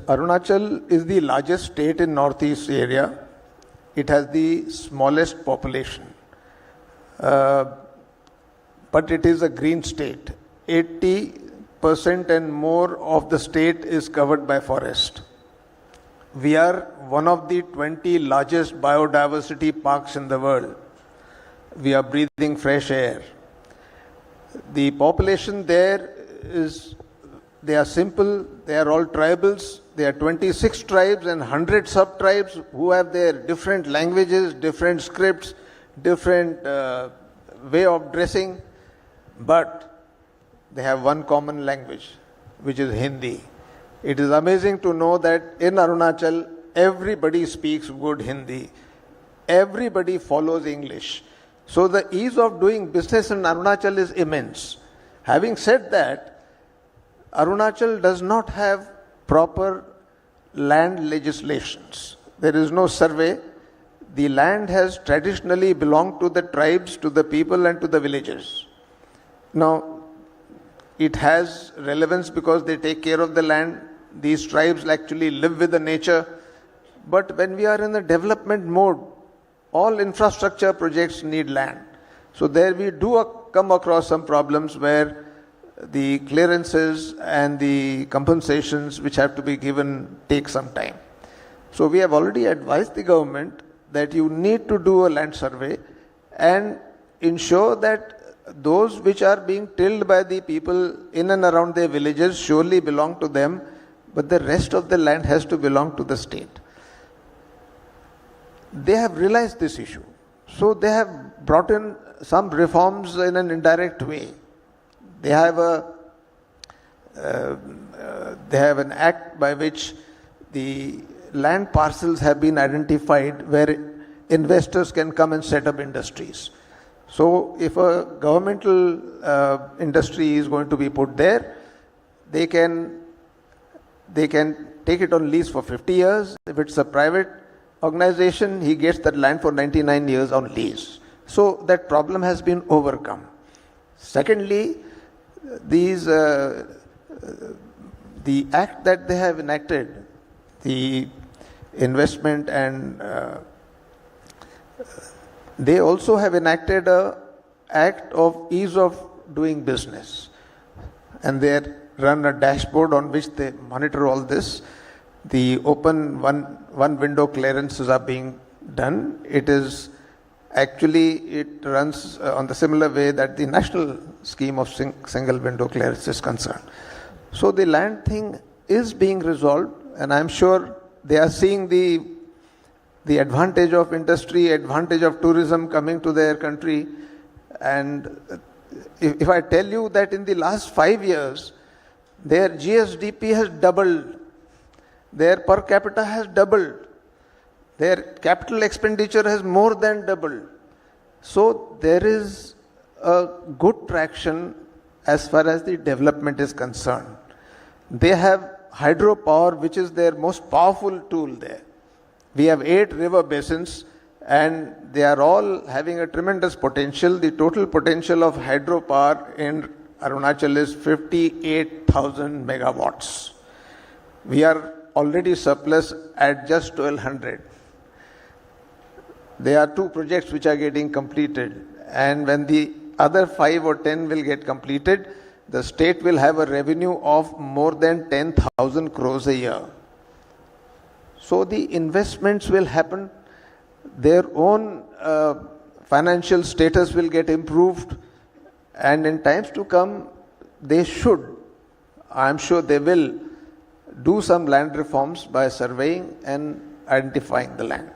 Arunachal is the largest state in Northeast area. It has the smallest population. But it is a green state. 80% and more of the state is covered by forest. We are one of the 20 largest biodiversity parks in the world. We are breathing fresh air. The population there they are simple, they are all tribals. There are 26 tribes and 100 sub-tribes who have their different languages, different scripts, different way of dressing, but they have one common language, which is Hindi. It is amazing to know that in Arunachal, everybody speaks good Hindi. Everybody follows English. So the ease of doing business in Arunachal is immense. Having said that, Arunachal does not have proper land legislations. There is no survey. The land has traditionally belonged to the tribes, to the people and to the villagers. Now, it has relevance because they take care of the land. These tribes actually live with the nature. But when we are in the development mode, all infrastructure projects need land. So there we do come across some problems where the clearances and the compensations which have to be given take some time. So we have already advised the government that you need to do a land survey and ensure that those which are being tilled by the people in and around their villages surely belong to them, but the rest of the land has to belong to the state. They have realized this issue. So they have brought in some reforms in an indirect way. They have an act by which the land parcels have been identified where investors can come and set up industries. So if a governmental industry is going to be put there, they can take it on lease for 50 years. If it's a private organization, he gets that land for 99 years on lease. So that problem has been overcome. Secondly, the act that they have enacted, the investment and they also have enacted a act of ease of doing business, and they run a dashboard on which they monitor all this. The open one window clearances are being done. It runs on the similar way that the national scheme of single window clearance is concerned. So the land thing is being resolved, and I'm sure they are seeing the advantage of industry, advantage of tourism coming to their country. And if I tell you that in the last 5 years, their GSDP has doubled, their per capita has doubled, their capital expenditure has more than doubled. So there is a good traction as far as the development is concerned. They have hydropower, which is their most powerful tool there. We have 8 river basins and they are all having a tremendous potential. The total potential of hydropower in Arunachal is 58,000 megawatts. We are already surplus at just 1,200. There are 2 projects which are getting completed, and when the other 5 or 10 will get completed, the state will have a revenue of more than 10,000 crores a year. So the investments will happen, their own financial status will get improved, and in times to come, I'm sure they will do some land reforms by surveying and identifying the land.